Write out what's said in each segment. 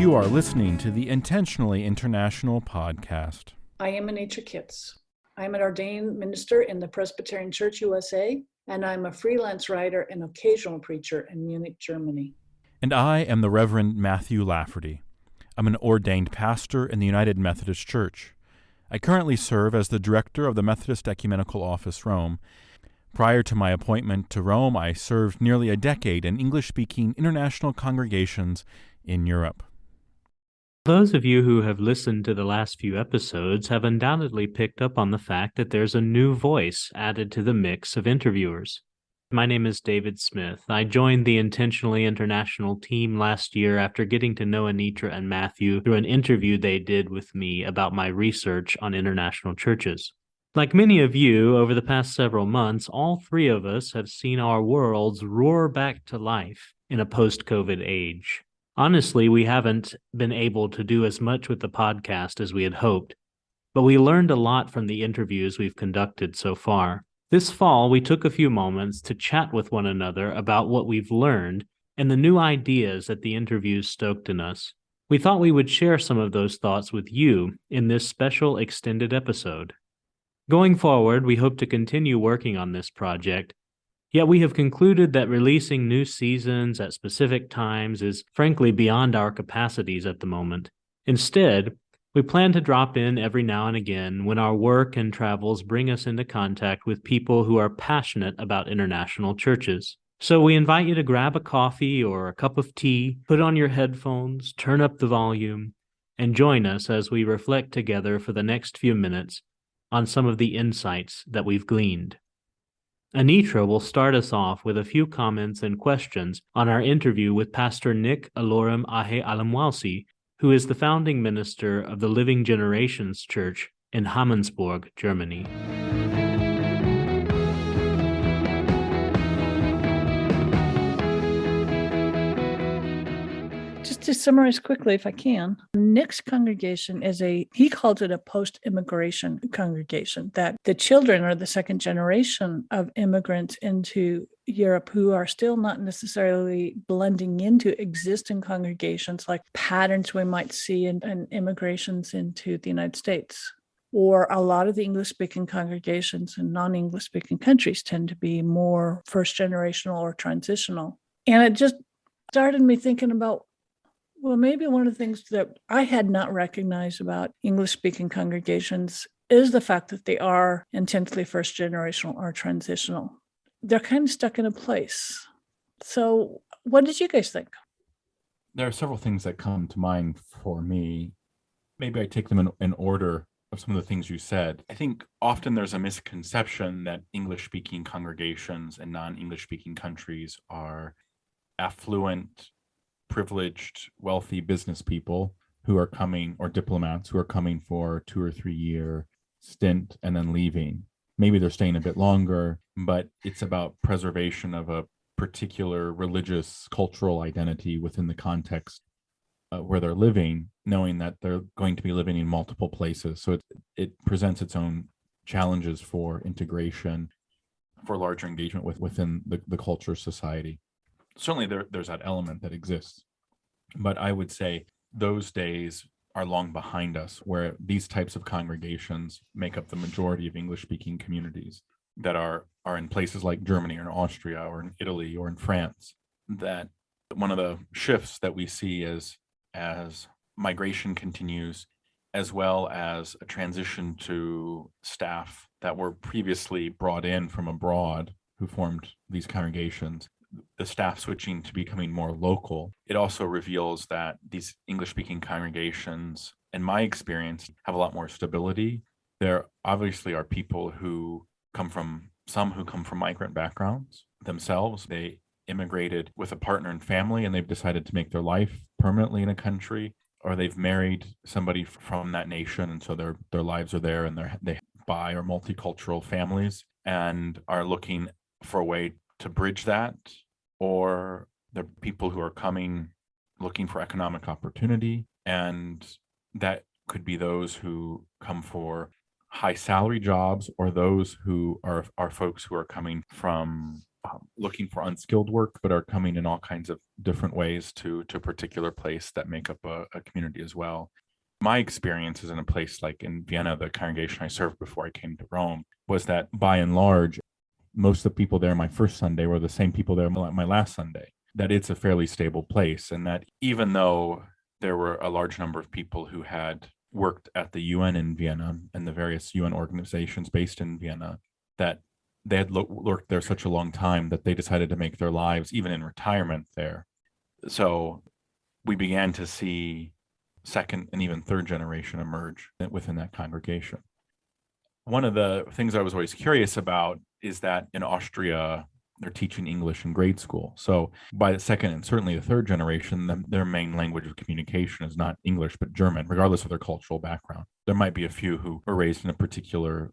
You are listening to the Intentionally International podcast. I am Anitra. I am an ordained minister in the Presbyterian Church USA, and I'm a freelance writer and occasional preacher in Munich, Germany. And I am the Reverend Matthew Laferty. I'm an ordained pastor in the United Methodist Church. I currently serve as the director of the Methodist Ecumenical Office, Rome. Prior to my appointment to Rome, I served nearly a decade in English-speaking international congregations in Europe. Those of you who have listened to the last few episodes have undoubtedly picked up on the fact that there's a new voice added to the mix of interviewers. My name is David Smith. I joined the Intentionally International team last year after getting to know Anitra and Matthew through an interview they did with me about my research on international churches. Like many of you, over the past several months, all three of us have seen our worlds roar back to life in a post-COVID age. Honestly, we haven't been able to do as much with the podcast as we had hoped, but we learned a lot from the interviews we've conducted so far. This fall, we took a few moments to chat with one another about what we've learned and the new ideas that the interviews stoked in us. We thought we would share some of those thoughts with you in this special extended episode. Going forward, we hope to continue working on this project. Yet we have concluded that releasing new seasons at specific times is frankly beyond our capacities at the moment. Instead, we plan to drop in every now and again when our work and travels bring us into contact with people who are passionate about international churches. So we invite you to grab a coffee or a cup of tea, put on your headphones, turn up the volume, and join us as we reflect together for the next few minutes on some of the insights that we've gleaned. Anitra will start us off with a few comments and questions on our interview with Pastor Nick Alorum Ahe Alamwalsi, who is the founding minister of the Living Generations Church in Hammersburg, Germany. Just to summarize quickly, if I can, Nick's congregation he calls it a post-immigration congregation, that the children are the second generation of immigrants into Europe who are still not necessarily blending into existing congregations like patterns we might see in immigrations into the United States. Or a lot of the English-speaking congregations in non-English-speaking countries tend to be more first-generational or transitional. And it just started me thinking about, well, maybe one of the things that I had not recognized about English-speaking congregations is the fact that they are intensely first-generational or transitional. They're kind of stuck in a place. So what did you guys think? There are several things that come to mind for me. Maybe I take them in order of some of the things you said. I think often there's a misconception that English-speaking congregations and non-English-speaking countries are affluent, privileged, wealthy business people who are coming, or diplomats who are coming for 2 or 3 year stint and then leaving. Maybe they're staying a bit longer, but it's about preservation of a particular religious, cultural identity within the context where they're living, knowing that they're going to be living in multiple places. So it presents its own challenges for integration, for larger engagement within the culture society. Certainly there's that element that exists, but I would say those days are long behind us, where these types of congregations make up the majority of English-speaking communities that are in places like Germany or Austria or in Italy or in France. That one of the shifts that we see as migration continues, as well as a transition to staff that were previously brought in from abroad who formed these congregations, the staff switching to becoming more local. It also reveals that these English-speaking congregations, in my experience, have a lot more stability. There obviously are people who come from migrant backgrounds themselves. They immigrated with a partner and family, and they've decided to make their life permanently in a country, or they've married somebody from that nation, and so their lives are there, and they bi or multicultural families and are looking for a way to bridge that. Or there are people who are coming looking for economic opportunity, and that could be those who come for high salary jobs, or those who are folks who are coming from looking for unskilled work, but are coming in all kinds of different ways to a particular place that make up a community as well. My experiences in a place like in Vienna, the congregation I served before I came to Rome, was that by and large, most of the people there my first Sunday were the same people there my last Sunday, that it's a fairly stable place. And that even though there were a large number of people who had worked at the UN in Vienna and the various UN organizations based in Vienna, that they had worked there such a long time that they decided to make their lives, even in retirement, there. So we began to see second and even third generation emerge within that congregation. One of the things I was always curious about is that in Austria, they're teaching English in grade school. So by the second and certainly the third generation, their main language of communication is not English, but German, regardless of their cultural background. There might be a few who were raised in a particular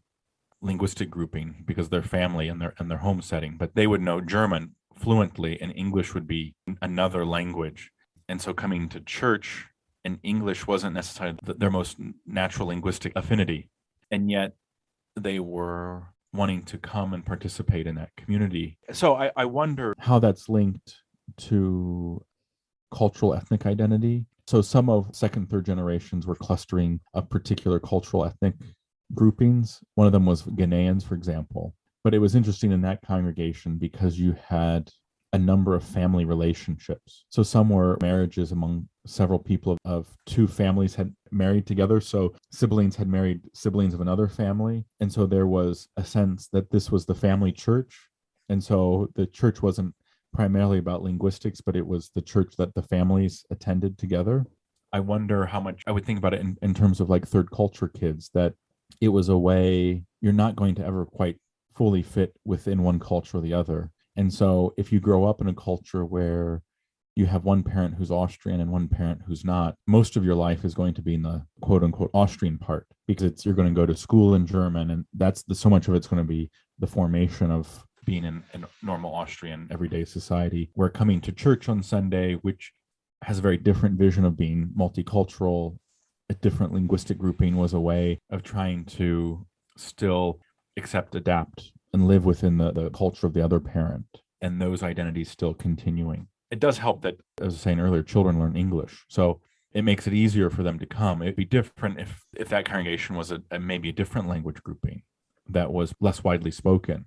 linguistic grouping because their family and their home setting, but they would know German fluently and English would be another language. And so coming to church, and English wasn't necessarily their most natural linguistic affinity. And yet they were wanting to come and participate in that community. So I wonder how that's linked to cultural ethnic identity. So some of second, third generations were clustering of particular cultural ethnic groupings. One of them was Ghanaians, for example. But it was interesting in that congregation because you had a number of family relationships. So some were marriages among several people of two families had married together. So siblings had married siblings of another family. And so there was a sense that this was the family church. And so the church wasn't primarily about linguistics, but it was the church that the families attended together. I wonder how much I would think about it in terms of like third culture kids, that it was a way you're not going to ever quite fully fit within one culture or the other. And so if you grow up in a culture where you have one parent who's Austrian and one parent who's not, most of your life is going to be in the quote unquote Austrian part because you're going to go to school in German. And so much of it's going to be the formation of being in normal Austrian everyday society, where coming to church on Sunday, which has a very different vision of being multicultural, a different linguistic grouping, was a way of trying to still accept, adapt, and live within the culture of the other parent, and those identities still continuing. It does help that, as I was saying earlier, children learn English. So it makes it easier for them to come. It'd be different if that congregation was maybe a different language grouping that was less widely spoken,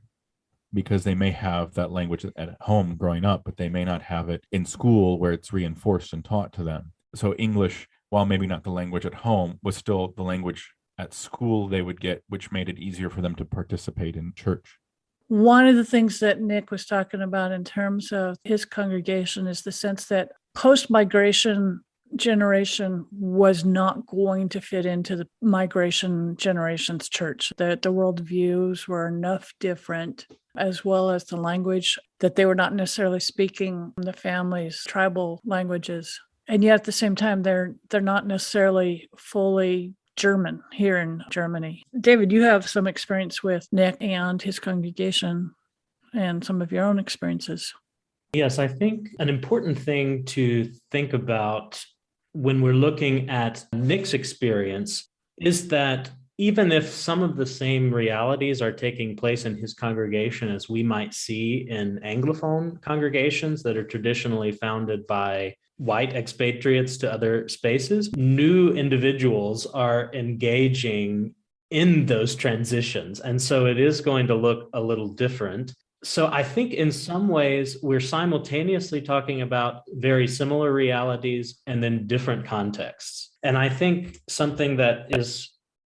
because they may have that language at home growing up, but they may not have it in school where it's reinforced and taught to them. So English, while maybe not the language at home, was still the language at school they would get, which made it easier for them to participate in church. One of the things that Nick was talking about in terms of his congregation is the sense that post-migration generation was not going to fit into the migration generation's church. That the worldviews were enough different, as well as the language, that they were not necessarily speaking the family's tribal languages. And yet at the same time, they're not necessarily fully German here in Germany. David, you have some experience with Nick and his congregation and some of your own experiences. Yes, I think an important thing to think about when we're looking at Nick's experience is that even if some of the same realities are taking place in his congregation as we might see in Anglophone congregations that are traditionally founded by white expatriates to other spaces, new individuals are engaging in those transitions. And so it is going to look a little different. So I think in some ways we're simultaneously talking about very similar realities and then different contexts. And I think something that has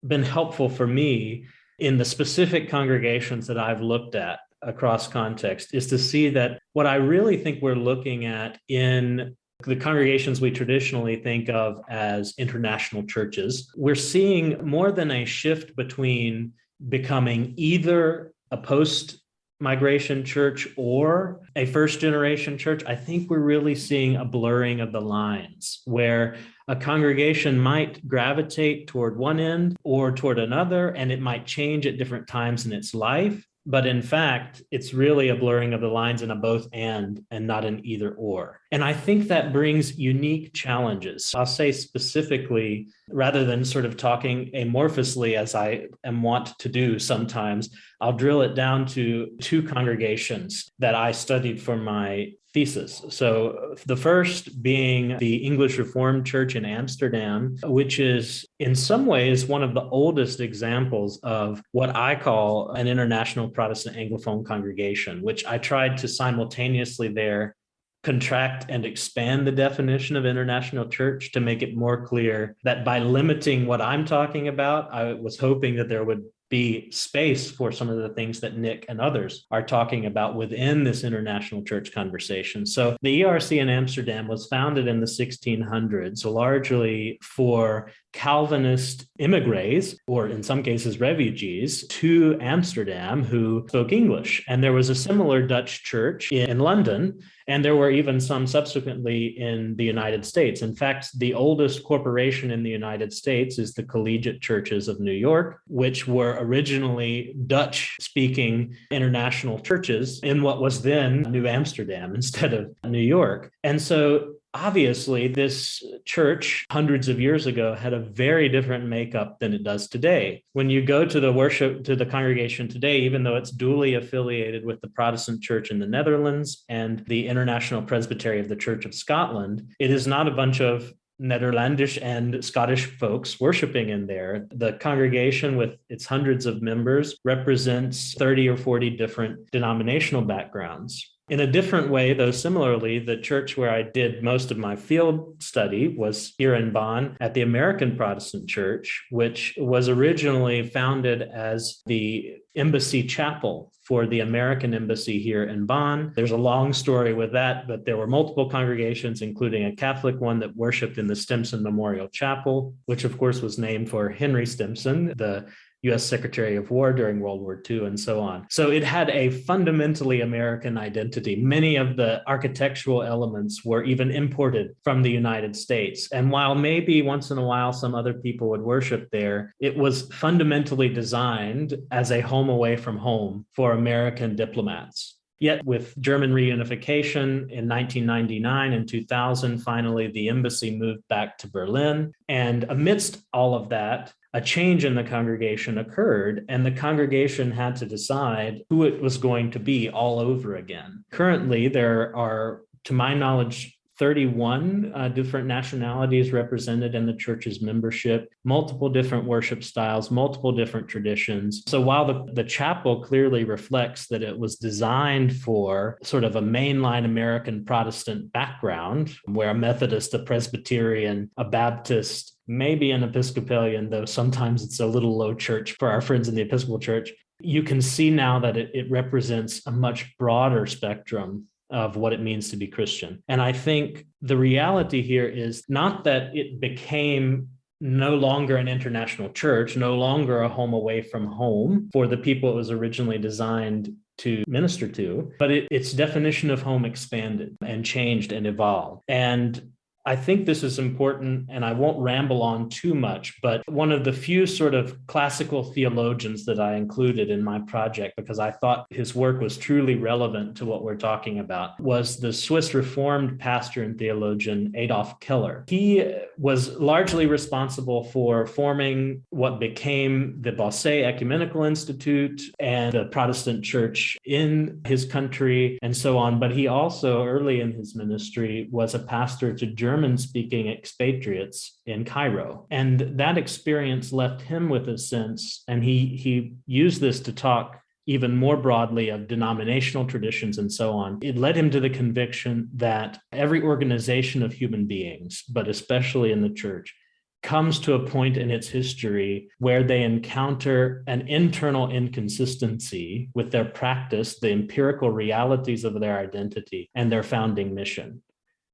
been helpful for me in the specific congregations that I've looked at across context is to see that what I really think we're looking at in the congregations we traditionally think of as international churches, we're seeing more than a shift between becoming either a post-migration church or a first-generation church. I think we're really seeing a blurring of the lines where a congregation might gravitate toward one end or toward another, and it might change at different times in its life. But in fact, it's really a blurring of the lines in a both and not an either or. And I think that brings unique challenges. I'll say specifically, rather than sort of talking amorphously as I am wont to do sometimes, I'll drill it down to two congregations that I studied for my thesis. So the first being the English Reformed Church in Amsterdam, which is in some ways one of the oldest examples of what I call an international Protestant Anglophone congregation, which I tried to simultaneously there contract and expand the definition of international church to make it more clear that by limiting what I'm talking about, I was hoping that there would be space for some of the things that Nick and others are talking about within this international church conversation. So the ERC in Amsterdam was founded in the 1600s, largely for Calvinist immigrants, or in some cases refugees, to Amsterdam who spoke English. And there was a similar Dutch church in London, and there were even some subsequently in the United States. In fact, the oldest corporation in the United States is the Collegiate Churches of New York, which were originally Dutch-speaking international churches in what was then New Amsterdam instead of New York. And so obviously, this church hundreds of years ago had a very different makeup than it does today. When you go to the congregation today, even though it's duly affiliated with the Protestant Church in the Netherlands and the International Presbytery of the Church of Scotland, it is not a bunch of Netherlandish and Scottish folks worshiping in there. The congregation, with its hundreds of members, represents 30 or 40 different denominational backgrounds. In a different way, though similarly, the church where I did most of my field study was here in Bonn at the American Protestant Church, which was originally founded as the embassy chapel for the American embassy here in Bonn. There's a long story with that, but there were multiple congregations, including a Catholic one that worshiped in the Stimson Memorial Chapel, which of course was named for Henry Stimson, the U.S. Secretary of War during World War II, and so on. So it had a fundamentally American identity. Many of the architectural elements were even imported from the United States. And while maybe once in a while some other people would worship there, it was fundamentally designed as a home away from home for American diplomats. Yet with German reunification in 1999 and 2000, finally the embassy moved back to Berlin. And amidst all of that, a change in the congregation occurred, and the congregation had to decide who it was going to be all over again. Currently, there are, to my knowledge, 31 different nationalities represented in the church's membership, multiple different worship styles, multiple different traditions. So while the chapel clearly reflects that it was designed for sort of a mainline American Protestant background, where a Methodist, a Presbyterian, a Baptist, maybe an Episcopalian, though sometimes it's a little low church for our friends in the Episcopal Church, you can see now that it represents a much broader spectrum of what it means to be Christian. And I think the reality here is not that it became no longer an international church, no longer a home away from home for the people it was originally designed to minister to, but its definition of home expanded and changed and evolved. And I think this is important, and I won't ramble on too much, but one of the few sort of classical theologians that I included in my project, because I thought his work was truly relevant to what we're talking about, was the Swiss Reformed pastor and theologian Adolf Keller. He was largely responsible for forming what became the Bosset Ecumenical Institute and the Protestant church in his country and so on. But he also, early in his ministry, was a pastor to German-speaking expatriates in Cairo. And that experience left him with a sense, and he used this to talk even more broadly of denominational traditions and so on. It led him to the conviction that every organization of human beings, but especially in the church, comes to a point in its history where they encounter an internal inconsistency with their practice, the empirical realities of their identity, and their founding mission.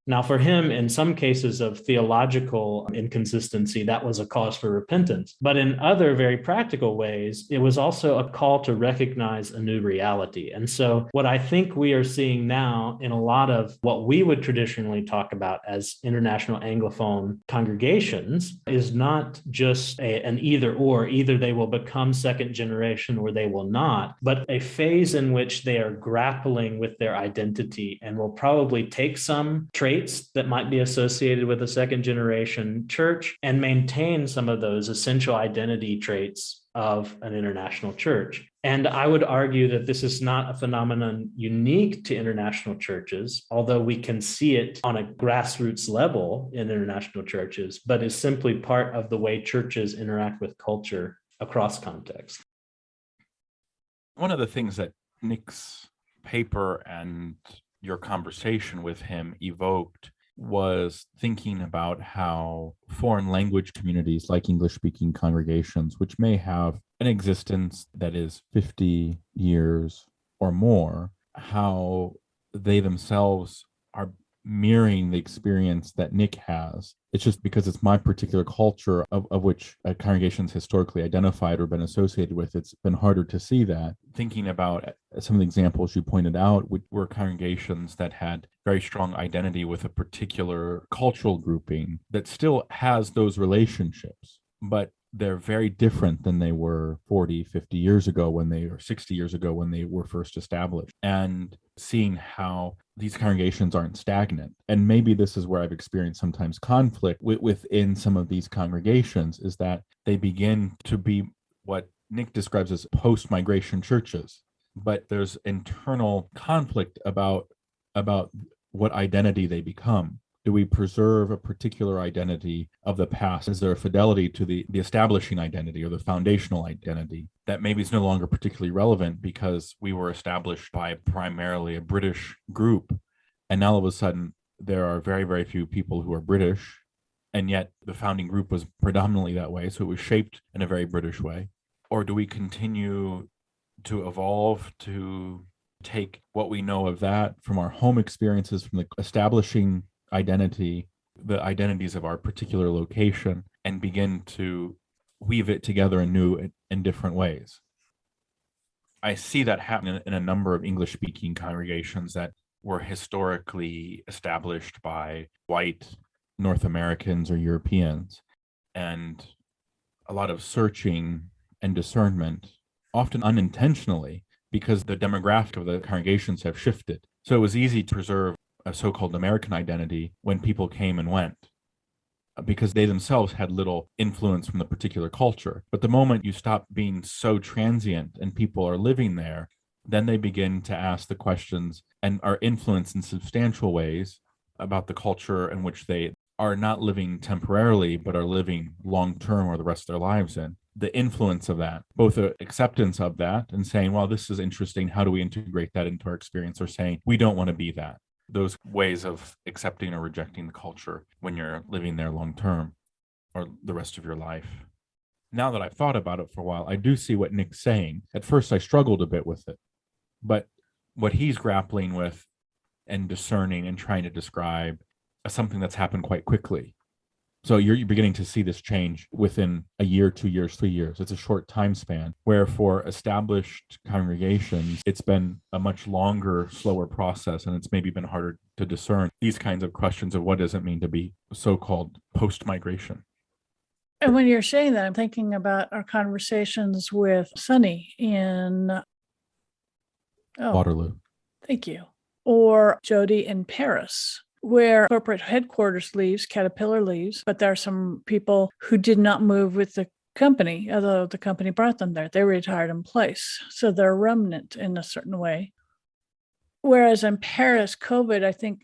Now, for him, in some cases of theological inconsistency, that was a cause for repentance. But in other very practical ways, it was also a call to recognize a new reality. And so, what I think we are seeing now in a lot of what we would traditionally talk about as international Anglophone congregations is not just an either or, either they will become second generation or they will not, but a phase in which they are grappling with their identity and will probably take some traits that might be associated with a second generation church and maintain some of those essential identity traits of an international church. And I would argue that this is not a phenomenon unique to international churches, although we can see it on a grassroots level in international churches, but is simply part of the way churches interact with culture across context. One of the things that Nick's paper and your conversation with him evoked was thinking about how foreign language communities like English-speaking congregations, which may have an existence that is 50 years or more, how they themselves are mirroring the experience that Nick has. It's just because it's my particular culture of which congregations historically identified or been associated with, it's been harder to see that. Thinking about some of the examples you pointed out were congregations that had very strong identity with a particular cultural grouping that still has those relationships, but they're very different than they were 40, 50 years ago or 60 years ago when they were first established. And seeing how these congregations aren't stagnant. And maybe this is where I've experienced sometimes conflict within some of these congregations, is that they begin to be what Nick describes as post-migration churches. But there's internal conflict about what identity they become. Do we preserve a particular identity of the past? Is there a fidelity to the establishing identity or the foundational identity that maybe is no longer particularly relevant because we were established by primarily a British group, and now all of a sudden there are very, very few people who are British, and yet the founding group was predominantly that way, so it was shaped in a very British way? Or do we continue to evolve to take what we know of that from our home experiences, from the establishing identity, the identities of our particular location, and begin to weave it together in new and different ways? I see that happening in a number of English-speaking congregations that were historically established by white North Americans or Europeans, and a lot of searching and discernment, often unintentionally, because the demographic of the congregations have shifted. So it was easy to preserve a so-called American identity when people came and went, because they themselves had little influence from the particular culture. But the moment you stop being so transient and people are living there, then they begin to ask the questions and are influenced in substantial ways about the culture in which they are not living temporarily, but are living long-term or the rest of their lives in. The influence of that, both the acceptance of that and saying, well, this is interesting, how do we integrate that into our experience? Or saying, we don't want to be that. Those ways of accepting or rejecting the culture when you're living there long term or the rest of your life. Now that I've thought about it for a while, I do see what Nick's saying. At first, I struggled a bit with it, but what he's grappling with and discerning and trying to describe is something that's happened quite quickly. So you're beginning to see this change within a year, 2 years, 3 years. It's a short time span, where for established congregations, it's been a much longer, slower process, and it's maybe been harder to discern these kinds of questions of what does it mean to be so-called post-migration. And when you're saying that, I'm thinking about our conversations with Sunny in Waterloo. Thank you. Or Jody in Paris, where corporate headquarters leaves, Caterpillar leaves, but there are some people who did not move with the company, although the company brought them there. They retired in place. So they're a remnant in a certain way. Whereas in Paris, COVID, I think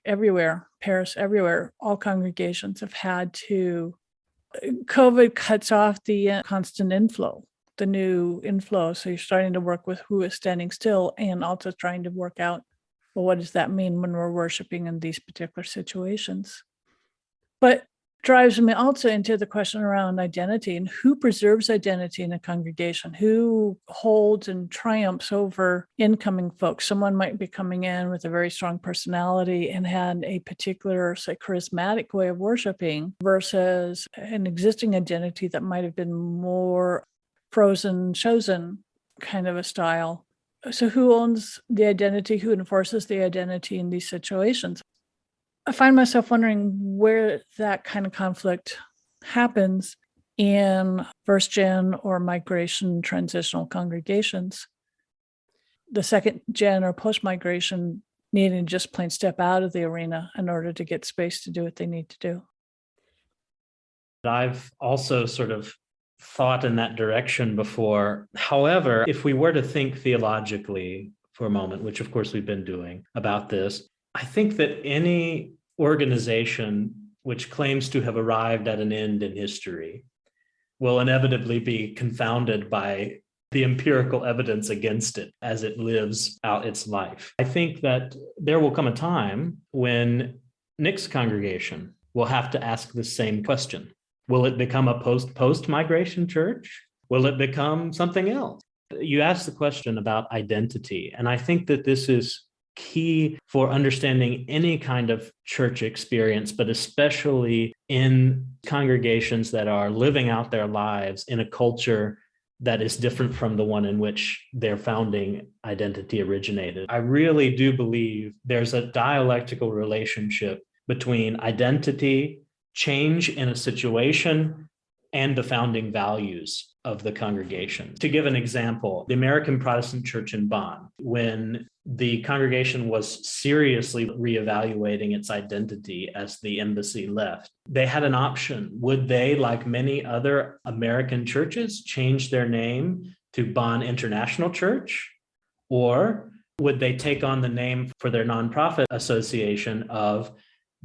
Paris everywhere, all congregations have had to, COVID cuts off the constant inflow, the new inflow. So you're starting to work with who is standing still and also trying to work out, well, what does that mean when we're worshiping in these particular situations? But drives me also into the question around identity and who preserves identity in a congregation, who holds and triumphs over incoming folks. Someone might be coming in with a very strong personality and had a particular, say, charismatic way of worshiping versus an existing identity that might have been more frozen, chosen kind of a style. So who owns the identity? Who enforces the identity in these situations? I find myself wondering where that kind of conflict happens in first gen or migration transitional congregations. The second gen or post migration needing to just plain step out of the arena in order to get space to do what they need to do. I've also sort of thought in that direction before. However, if we were to think theologically for a moment, which of course we've been doing about this, I think that any organization which claims to have arrived at an end in history will inevitably be confounded by the empirical evidence against it as it lives out its life. I think that there will come a time when Nick's congregation will have to ask the same question. Will it become a post-migration church? Will it become something else? You asked the question about identity, and I think that this is key for understanding any kind of church experience, but especially in congregations that are living out their lives in a culture that is different from the one in which their founding identity originated. I really do believe there's a dialectical relationship between identity, change in a situation, and the founding values of the congregation. To give an example, the American Protestant Church in Bonn, when the congregation was seriously reevaluating its identity as the embassy left, they had an option. Would they, like many other American churches, change their name to Bonn International Church? Or would they take on the name for their nonprofit association of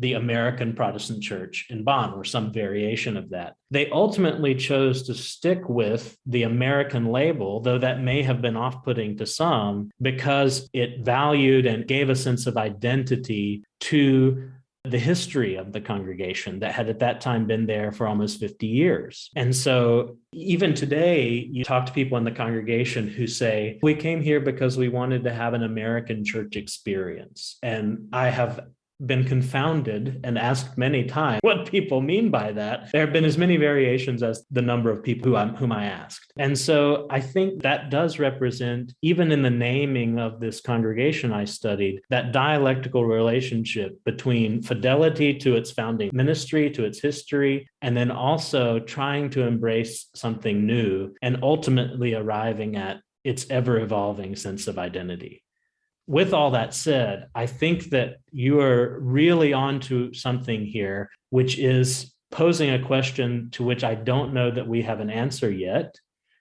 the American Protestant Church in Bonn, or some variation of that? They ultimately chose to stick with the American label, though that may have been off-putting to some, because it valued and gave a sense of identity to the history of the congregation that had at that time been there for almost 50 years. And so even today, you talk to people in the congregation who say, we came here because we wanted to have an American church experience. And I have been confounded and asked many times what people mean by that. There have been as many variations as the number of people whom I asked. And so I think that does represent, even in the naming of this congregation I studied, that dialectical relationship between fidelity to its founding ministry, to its history, and then also trying to embrace something new and ultimately arriving at its ever-evolving sense of identity. With all that said, I think that you are really onto something here, which is posing a question to which I don't know that we have an answer yet,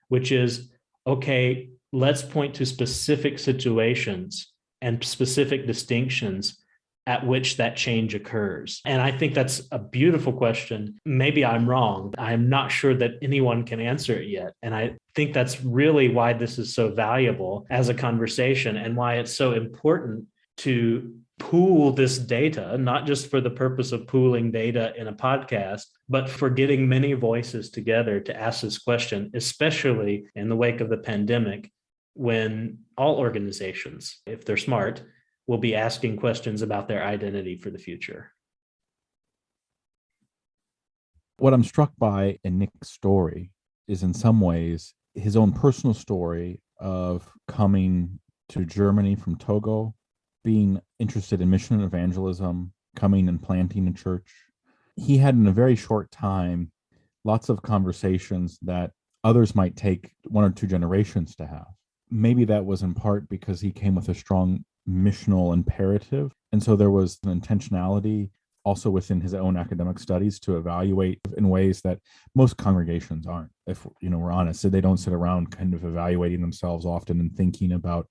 which is, okay, let's point to specific situations and specific distinctions at which that change occurs. And I think that's a beautiful question. Maybe I'm wrong. I'm not sure that anyone can answer it yet. And I think that's really why this is so valuable as a conversation and why it's so important to pool this data, not just for the purpose of pooling data in a podcast, but for getting many voices together to ask this question, especially in the wake of the pandemic, when all organizations, if they're smart, will be asking questions about their identity for the future. What I'm struck by in Nick's story is in some ways his own personal story of coming to Germany from Togo, being interested in mission and evangelism, coming and planting a church. He had in a very short time lots of conversations that others might take 1 or 2 generations to have. Maybe that was in part because he came with a strong missional imperative. And so there was an intentionality also within his own academic studies to evaluate in ways that most congregations aren't. If we're honest, so they don't sit around kind of evaluating themselves often and thinking about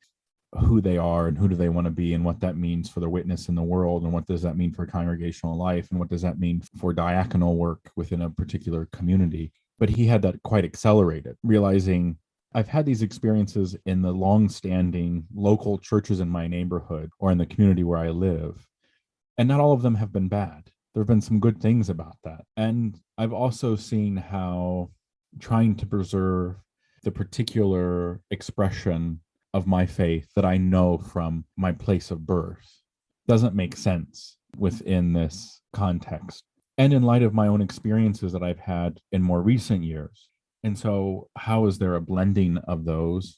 who they are and who do they want to be and what that means for their witness in the world and what does that mean for congregational life and what does that mean for diaconal work within a particular community. But he had that quite accelerated, realizing I've had these experiences in the long-standing local churches in my neighborhood or in the community where I live, and not all of them have been bad. There have been some good things about that. And I've also seen how trying to preserve the particular expression of my faith that I know from my place of birth doesn't make sense within this context. And in light of my own experiences that I've had in more recent years. And so, how is there a blending of those?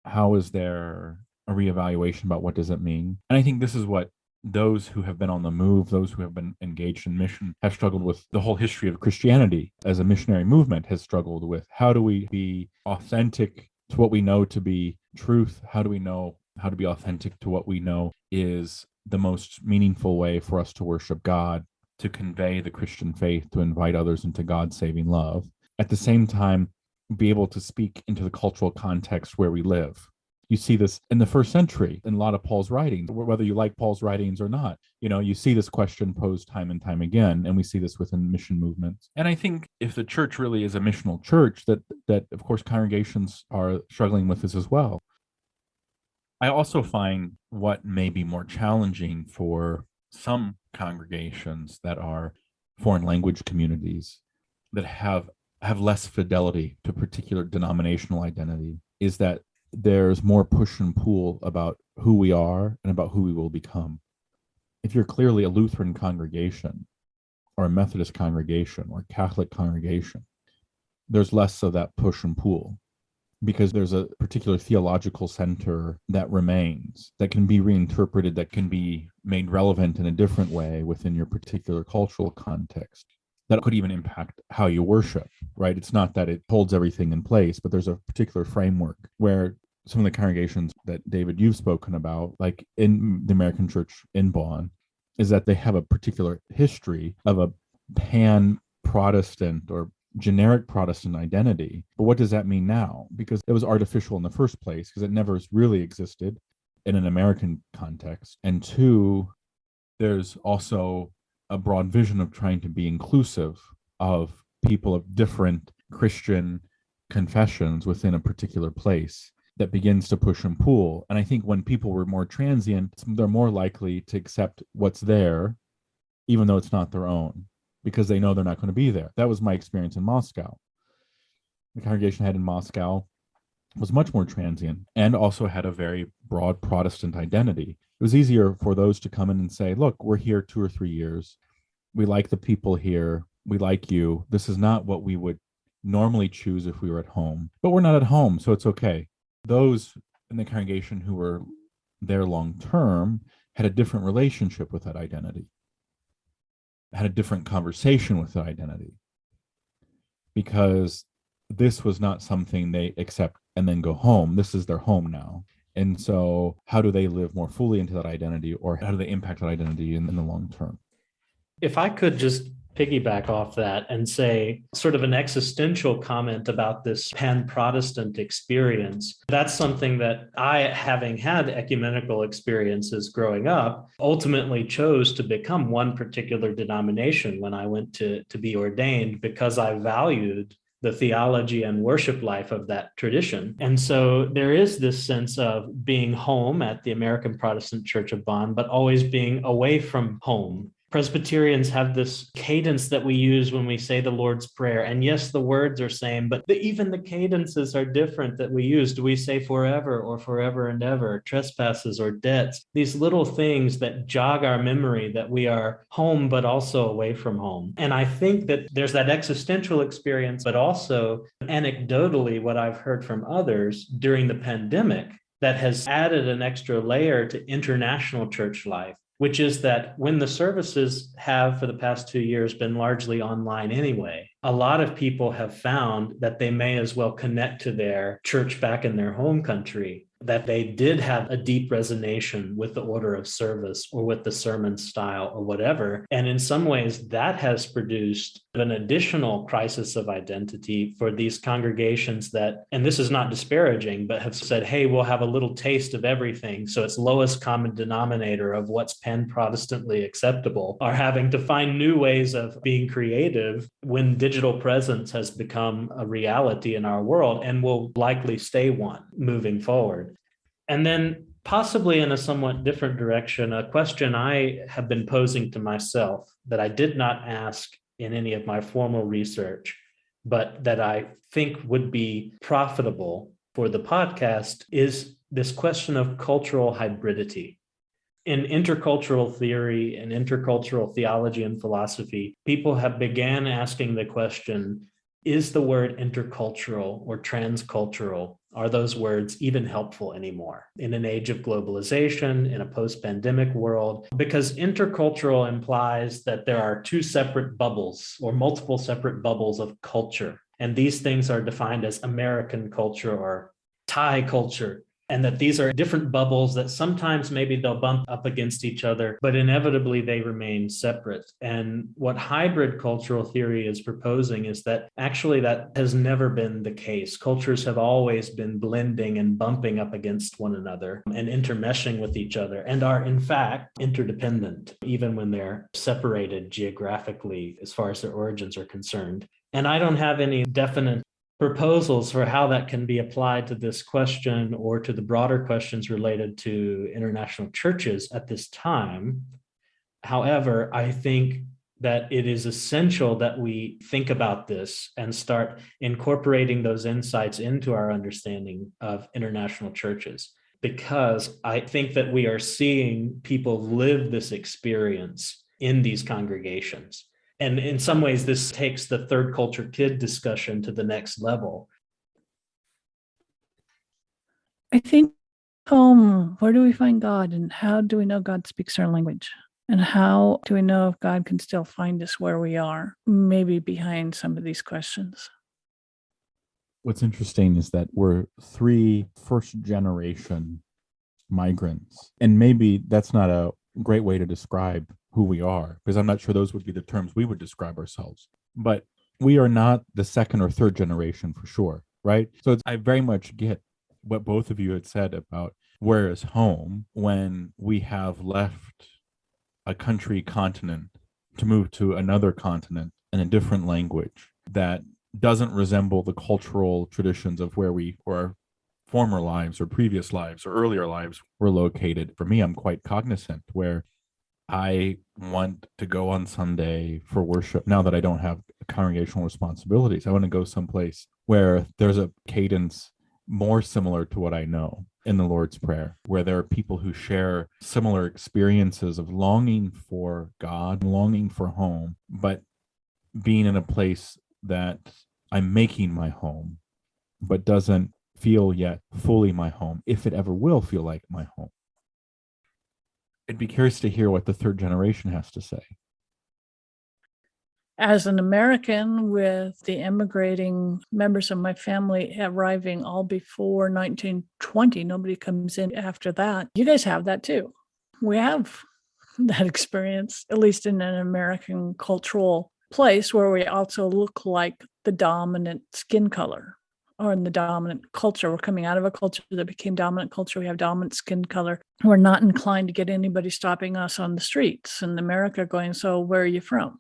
How is there a reevaluation about what does it mean? And I think this is what those who have been on the move, those who have been engaged in mission, have struggled with. The whole history of Christianity as a missionary movement has struggled with. How do we be authentic to what we know to be truth? How do we know how to be authentic to what we know is the most meaningful way for us to worship God, to convey the Christian faith, to invite others into God's saving love? At the same time, be able to speak into the cultural context where we live. You see this in the first century in a lot of Paul's writings, whether you like Paul's writings or not. You see this question posed time and time again, and we see this within mission movements. And I think if the church really is a missional church, that of course congregations are struggling with this as well. I also find what may be more challenging for some congregations that are foreign language communities that have less fidelity to particular denominational identity is that there's more push and pull about who we are and about who we will become. If you're clearly a Lutheran congregation or a Methodist congregation or a Catholic congregation, there's less of that push and pull because there's a particular theological center that remains, that can be reinterpreted, that can be made relevant in a different way within your particular cultural context. That could even impact how you worship, right? It's not that it holds everything in place, but there's a particular framework where some of the congregations that, David, you've spoken about, like in the American Church in Bonn, is that they have a particular history of a pan-Protestant or generic Protestant identity. But what does that mean now? Because it was artificial in the first place, because it never really existed in an American context. And two, there's also a broad vision of trying to be inclusive of people of different Christian confessions within a particular place that begins to push and pull. And I think when people were more transient, they're more likely to accept what's there, even though it's not their own, because they know they're not going to be there. That was my experience in Moscow. The congregation I had in Moscow was much more transient and also had a very broad Protestant identity. It was easier for those to come in and say, look, we're here 2 or 3 years. We like the people here. We like you. This is not what we would normally choose if we were at home, but we're not at home, so it's okay. Those in the congregation who were there long term had a different relationship with that identity, had a different conversation with that identity, because this was not something they accept and then go home. This is their home now. And so how do they live more fully into that identity, or how do they impact that identity in the long term? If I could just piggyback off that and say sort of an existential comment about this pan-Protestant experience, that's something that I, having had ecumenical experiences growing up, ultimately chose to become one particular denomination when I went to be ordained, because I valued the theology and worship life of that tradition. And so there is this sense of being home at the American Protestant Church of Bonn, but always being away from home. Presbyterians have this cadence that we use when we say the Lord's Prayer. And yes, the words are same, but even the cadences are different that we use. Do we say forever or forever and ever, trespasses or debts? These little things that jog our memory that we are home, but also away from home. And I think that there's that existential experience, but also anecdotally, what I've heard from others during the pandemic that has added an extra layer to international church life, which is that when the services have for the past 2 years been largely online anyway, a lot of people have found that they may as well connect to their church back in their home country, that they did have a deep resonation with the order of service or with the sermon style or whatever. And in some ways, that has produced an additional crisis of identity for these congregations that, and this is not disparaging, but have said, hey, we'll have a little taste of everything. So it's lowest common denominator of what's pan-Protestantly acceptable, are having to find new ways of being creative when digital presence has become a reality in our world and will likely stay one moving forward. And then Possibly in a somewhat different direction, a question I have been posing to myself that I did not ask in any of my formal research, but that I think would be profitable for the podcast is this question of cultural hybridity. In intercultural theory and intercultural theology and philosophy, people have began asking the question, is the word intercultural or transcultural, are those words even helpful anymore in an age of globalization, in a post-pandemic world? Because intercultural implies that there are two separate bubbles or multiple separate bubbles of culture. And these things are defined as American culture or Thai culture, and that these are different bubbles that sometimes maybe they'll bump up against each other, but inevitably they remain separate. And what hybrid cultural theory is proposing is that actually that has never been the case. Cultures have always been blending and bumping up against one another and intermeshing with each other, and are in fact interdependent, even when they're separated geographically as far as their origins are concerned. And I don't have any definite proposals for how that can be applied to this question or to the broader questions related to international churches at this time. However, I think that it is essential that we think about this and start incorporating those insights into our understanding of international churches, because I think that we are seeing people live this experience in these congregations. And in some ways, this takes the third culture kid discussion to the next level. I think home, where do we find God, and how do we know God speaks our language? And how do we know if God can still find us where we are, maybe behind some of these questions? What's interesting is that we're 3 first-generation migrants, and maybe that's not a great way to describe who we are, because I'm not sure those would be the terms we would describe ourselves. But we are not the second or third generation for sure, right? So I very much get what both of you had said about where is home when we have left a country, continent, to move to another continent in a different language that doesn't resemble the cultural traditions of where we or our former lives or previous lives or earlier lives were located. For me, I'm quite cognizant where I want to go on Sunday for worship. Now that I don't have congregational responsibilities, I want to go someplace where there's a cadence more similar to what I know in the Lord's Prayer, where there are people who share similar experiences of longing for God, longing for home, but being in a place that I'm making my home, but doesn't feel yet fully my home, if it ever will feel like my home. I'd be curious to hear what the third generation has to say. As an American, with the immigrating members of my family arriving all before 1920, nobody comes in after that. You guys have that too. We have that experience, at least in an American cultural place where we also look like the dominant skin color, or in the dominant culture. We're coming out of a culture that became dominant culture. We have dominant skin color. We're not inclined to get anybody stopping us on the streets in America going, so where are you from?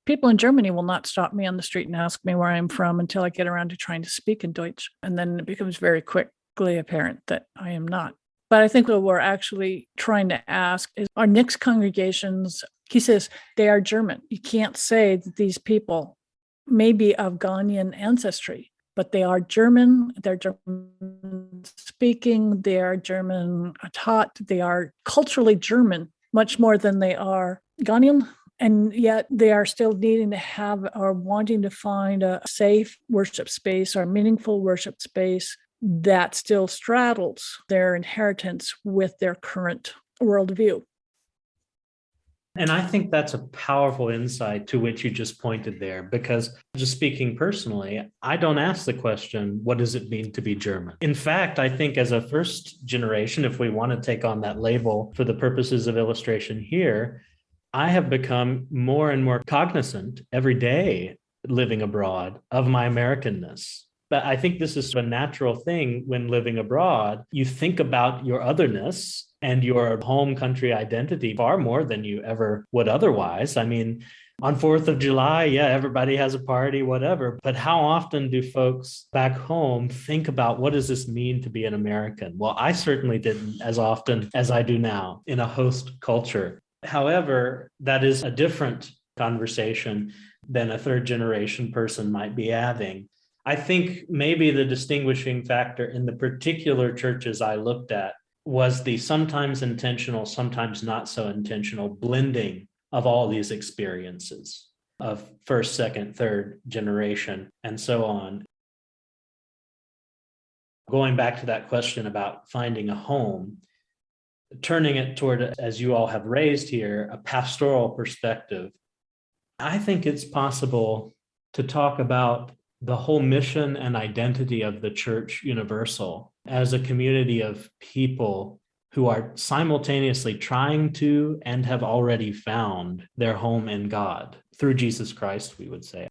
People in Germany will not stop me on the street and ask me where I'm from until I get around to trying to speak in Deutsch. And then it becomes very quickly apparent that I am not. But I think what we're actually trying to ask is, our Nick's congregations, he says, they are German. You can't say that these people may be of Ghanaian ancestry, but they are German, they're German speaking, they are German taught, they are culturally German, much more than they are Ghanaian. And yet they are still needing to have or wanting to find a safe worship space or meaningful worship space that still straddles their inheritance with their current worldview. And I think that's a powerful insight to which you just pointed there, because just speaking personally, I don't ask the question, what does it mean to be German? In fact, I think as a first generation, if we want to take on that label for the purposes of illustration here, I have become more and more cognizant every day living abroad of my Americanness. But I think this is a natural thing when living abroad. You think about your otherness and your home country identity far more than you ever would otherwise. I mean, On 4th of July, yeah, everybody has a party, whatever. But how often do folks back home think about what does this mean to be an American? Well, I certainly didn't as often as I do now in a host culture. However, that is a different conversation than a third generation person might be having. I think maybe the distinguishing factor in the particular churches I looked at was the sometimes intentional, sometimes not so intentional blending of all these experiences of first, second, third generation, and so on. Going back to that question about finding a home, turning it toward, as you all have raised here, a pastoral perspective, I think it's possible to talk about the whole mission and identity of the Church Universal as a community of people who are simultaneously trying to and have already found their home in God through Jesus Christ, we would say.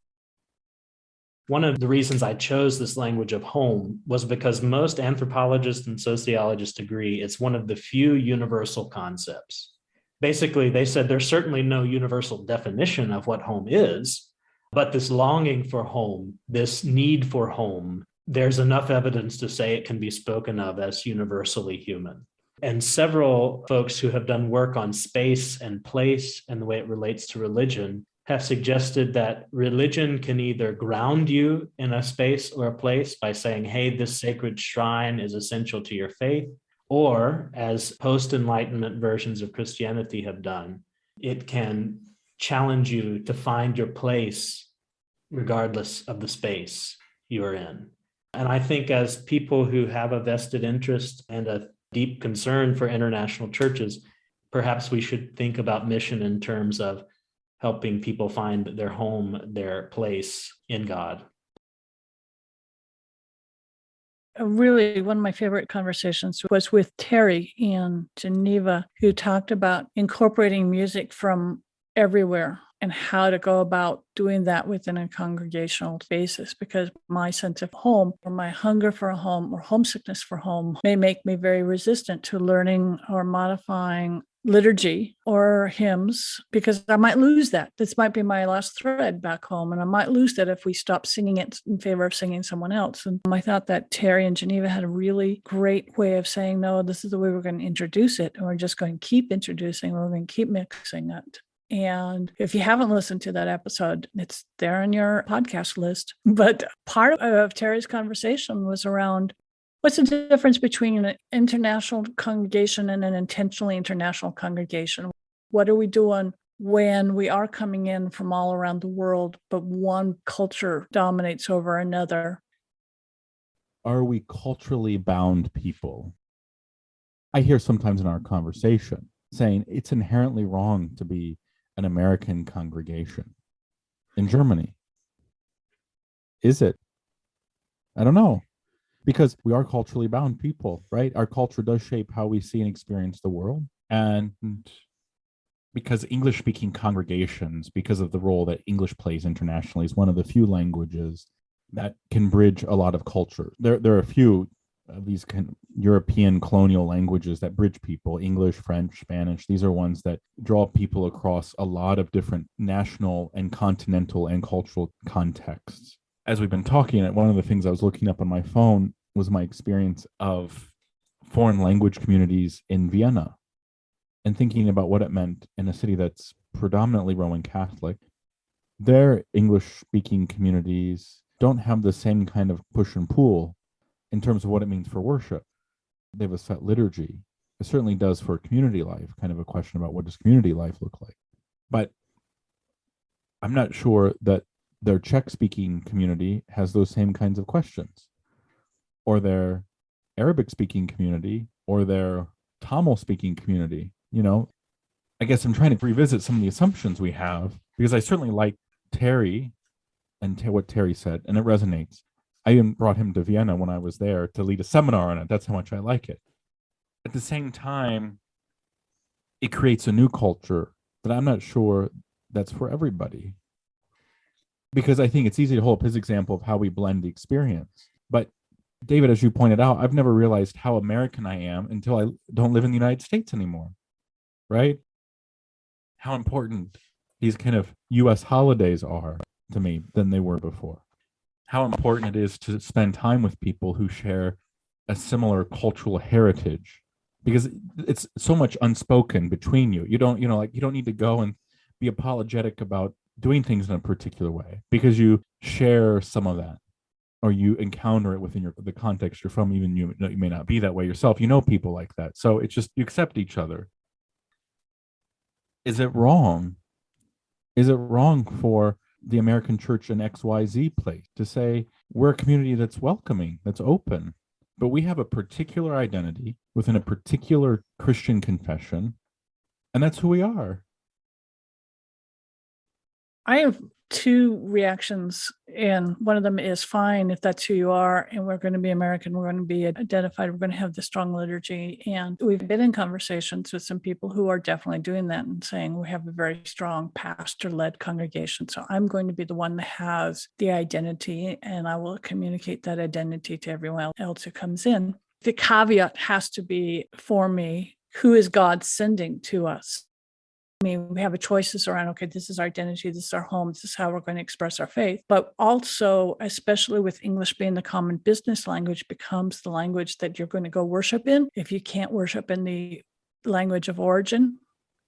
One of the reasons I chose this language of home was because most anthropologists and sociologists agree it's one of the few universal concepts. Basically, they said there's certainly no universal definition of what home is, but this longing for home, this need for home, there's enough evidence to say it can be spoken of as universally human. And several folks who have done work on space and place and the way it relates to religion have suggested that religion can either ground you in a space or a place by saying, hey, this sacred shrine is essential to your faith, or as post-Enlightenment versions of Christianity have done, it can challenge you to find your place regardless of the space you're in. And I think as people who have a vested interest and a deep concern for international churches, perhaps we should think about mission in terms of helping people find their home, their place in God. Really, one of my favorite conversations was with Terry in Geneva, who talked about incorporating music from everywhere and how to go about doing that within a congregational basis, because my sense of home or my hunger for a home or homesickness for home may make me very resistant to learning or modifying liturgy or hymns, because I might lose that. This might be my last thread back home, and I might lose that if we stop singing it in favor of singing someone else. And I thought that Terry in Geneva had a really great way of saying, no, this is the way we're going to introduce it, and we're just going to keep introducing, we're going to keep mixing it. And if you haven't listened to that episode, it's there on your podcast list. But part of Terry's conversation was around what's the difference between an international congregation and an intentionally international congregation? What are we doing when we are coming in from all around the world, but one culture dominates over another? Are we culturally bound people? I hear sometimes in our conversation saying it's inherently wrong to be an American congregation in Germany. Is it? I don't know. Because we are culturally bound people, right? Our culture does shape how we see and experience the world. And because English-speaking congregations, because of the role that English plays internationally, is one of the few languages that can bridge a lot of culture. There are a few of these European colonial languages that bridge people: English, French, Spanish. These are ones that draw people across a lot of different national and continental and cultural contexts. As we've been talking, one of the things I was looking up on my phone was my experience of foreign language communities in Vienna and thinking about what it meant in a city that's predominantly Roman Catholic. Their English-speaking communities don't have the same kind of push and pull in terms of what it means for worship. They have a set liturgy. It certainly does for community life, kind of a question about what does community life look like. But I'm not sure that their Czech-speaking community has those same kinds of questions, or their Arabic-speaking community, or their Tamil-speaking community. I guess I'm trying to revisit some of the assumptions we have, because I certainly like Terry and what Terry said, and it resonates. I even brought him to Vienna when I was there to lead a seminar on it. That's how much I like it. At the same time, it creates a new culture that I'm not sure that's for everybody. Because I think it's easy to hold up his example of how we blend the experience. But David, as you pointed out, I've never realized how American I am until I don't live in the United States anymore, right? How important these kind of US holidays are to me than they were before. How important it is to spend time with people who share a similar cultural heritage, because it's so much unspoken between you. You don't, you don't need to go and be apologetic about doing things in a particular way because you share some of that, or you encounter it within the context you're from. Even you may not be that way yourself. You know people like that. So it's just, you accept each other. Is it wrong? Is it wrong for the American church in XYZ place to say we're a community that's welcoming, that's open, but we have a particular identity within a particular Christian confession, and that's who we are? I have two reactions, and one of them is fine if that's who you are, and we're going to be American, we're going to be identified, we're going to have the strong liturgy. And we've been in conversations with some people who are definitely doing that and saying we have a very strong pastor-led congregation. So I'm going to be the one that has the identity, and I will communicate that identity to everyone else who comes in. The caveat has to be, for me, who is God sending to us? I mean, we have choices around, okay, this is our identity, this is our home, this is how we're going to express our faith. But also, especially with English being the common business language, becomes the language that you're going to go worship in if you can't worship in the language of origin.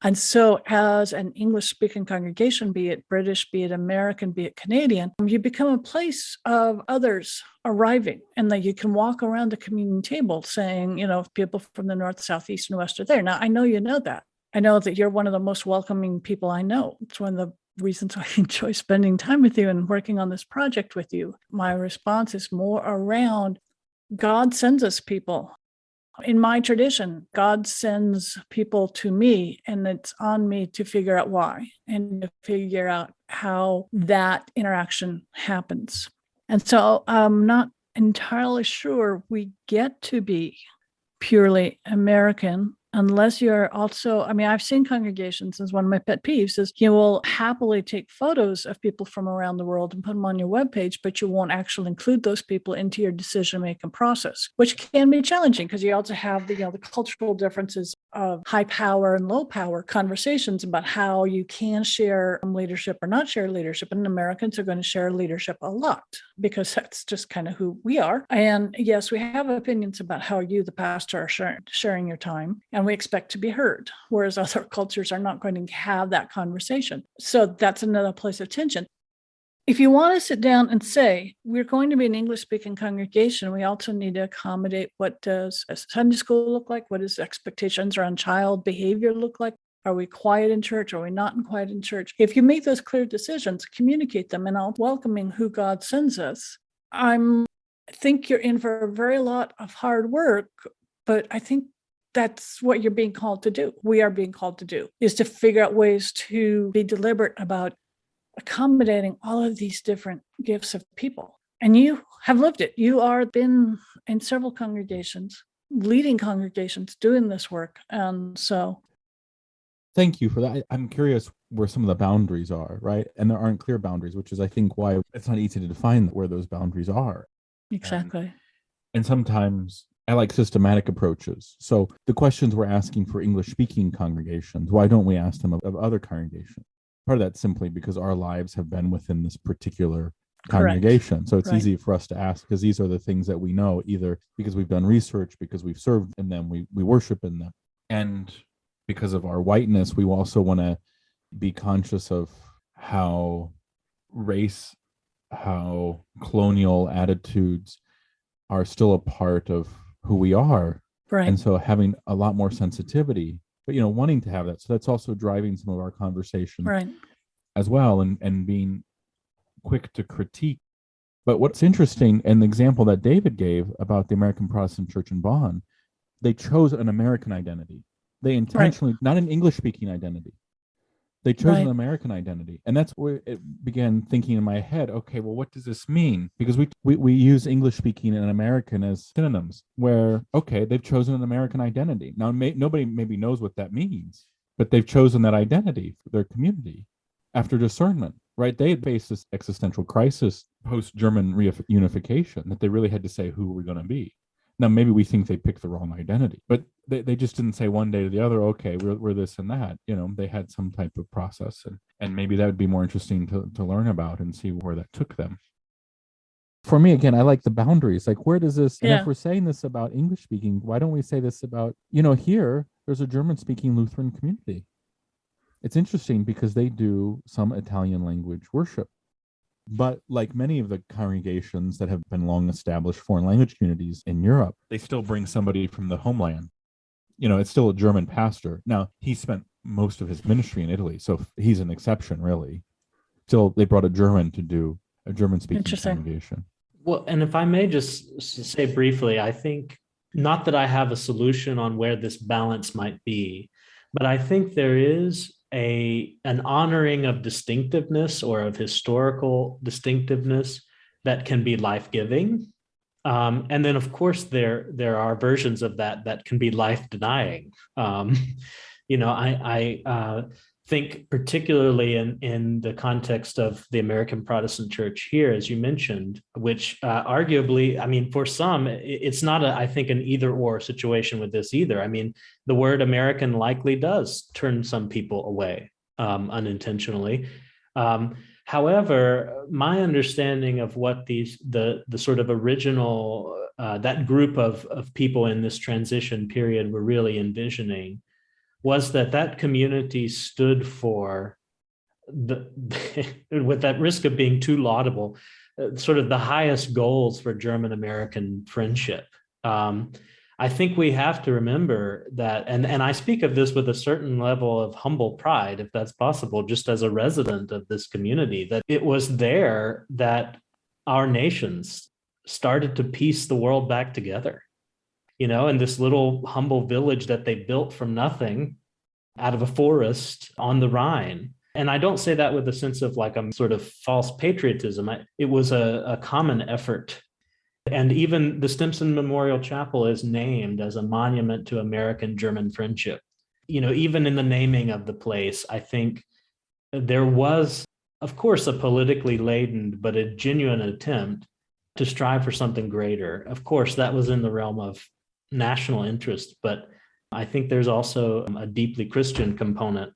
And so as an English-speaking congregation, be it British, be it American, be it Canadian, you become a place of others arriving, and that you can walk around the communion table saying, people from the north, south, east, and west are there. Now, I know you know that. I know that you're one of the most welcoming people I know. It's one of the reasons I enjoy spending time with you and working on this project with you. My response is more around God sends us people. In my tradition, God sends people to me, and it's on me to figure out why and to figure out how that interaction happens. And so I'm not entirely sure we get to be purely American unless you're also, I've seen congregations, as one of my pet peeves is you will happily take photos of people from around the world and put them on your webpage, but you won't actually include those people into your decision-making process, which can be challenging because you also have the cultural differences of high power and low power conversations about how you can share leadership or not share leadership. And Americans are going to share leadership a lot because that's just kind of who we are. And yes, we have opinions about how you, the pastor, are sharing your time, and we expect to be heard, whereas other cultures are not going to have that conversation. So that's another place of tension. If you want to sit down and say, we're going to be an English-speaking congregation, we also need to accommodate what does a Sunday school look like? What does expectations around child behavior look like? Are we quiet in church? Are we not quiet in church? If you make those clear decisions, communicate them, and I'll welcoming who God sends us. I think you're in for a very lot of hard work, but I think that's what you're being called to do. We are being called to do, is to figure out ways to be deliberate about accommodating all of these different gifts of people. And you have lived it. You are been in several congregations, leading congregations, doing this work. And so. Thank you for that. I'm curious where some of the boundaries are, right? And there aren't clear boundaries, which is, I think, why it's not easy to define where those boundaries are. Exactly. And sometimes I like systematic approaches. So the questions we're asking for English-speaking congregations, why don't we ask them of other congregations? Part of that simply because our lives have been within this particular congregation. Correct. So it's easy for us to ask because these are the things that we know, either because we've done research, because we've served in them, we worship in them. And because of our whiteness, we also want to be conscious of how race, how colonial attitudes are still a part of who we are. Right. And so having a lot more sensitivity, but wanting to have that. So that's also driving some of our conversation as well, and being quick to critique. But what's interesting, and the example that David gave about the American Protestant Church in Bonn, they chose an American identity. They intentionally, not an English-speaking identity. They chose an American identity. And that's where it began thinking in my head, okay, well, what does this mean? Because we use English-speaking and American as synonyms, where, okay, they've chosen an American identity. Now, nobody maybe knows what that means, but they've chosen that identity for their community after discernment, right? They had faced this existential crisis post-German reunification that they really had to say, who are we going to be? Now, maybe we think they picked the wrong identity, but They just didn't say one day to the other, okay, we're this and that. They had some type of process, and maybe that would be more interesting to learn about and see where that took them. For me, again, I like the boundaries. Like, where does this, and if Yeah. we're saying this about English speaking, why don't we say this about, here, there's a German speaking Lutheran community. It's interesting because they do some Italian language worship. But like many of the congregations that have been long established foreign language communities in Europe, they still bring somebody from the homeland. It's still a German pastor. Now, he spent most of his ministry in Italy, so he's an exception, really. Still, they brought a German to do a German-speaking Interesting. congregation. Well, and if I may just say briefly, I think not that I have a solution on where this balance might be, but I think there is an honoring of distinctiveness or of historical distinctiveness that can be life-giving. And then, of course, there are versions of that can be life-denying. I think particularly in the context of the American Protestant Church here, as you mentioned, which arguably, I mean, for some, it's not, I think, an either or situation with this either. I mean, the word American likely does turn some people away unintentionally. However, my understanding of what the sort of original, that group of people in this transition period were really envisioning was that community stood for with that risk of being too laudable, sort of the highest goals for German-American friendship. I think we have to remember that, and I speak of this with a certain level of humble pride, if that's possible, just as a resident of this community, that it was there that our nations started to piece the world back together. In this little humble village that they built from nothing out of a forest on the Rhine. And I don't say that with a sense of like a sort of false patriotism. It was a common effort. And even the Stimson Memorial Chapel is named as a monument to American-German friendship. Even in the naming of the place, I think there was, of course, a politically laden, but a genuine attempt to strive for something greater. Of course, that was in the realm of national interest, but I think there's also a deeply Christian component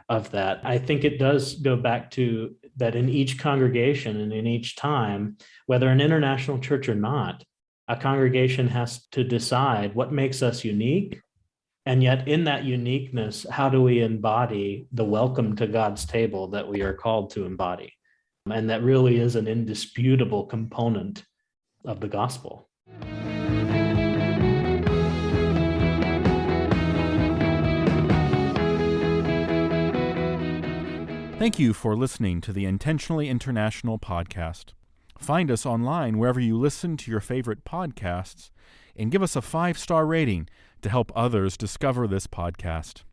of that. I think it does go back to that in each congregation and in each time, whether an international church or not, a congregation has to decide what makes us unique. And yet in that uniqueness, how do we embody the welcome to God's table that we are called to embody? And that really is an indisputable component of the gospel. Thank you for listening to the Intentionally International podcast. Find us online wherever you listen to your favorite podcasts and give us a 5-star rating to help others discover this podcast.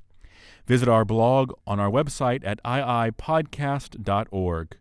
Visit our blog on our website at iipodcast.org.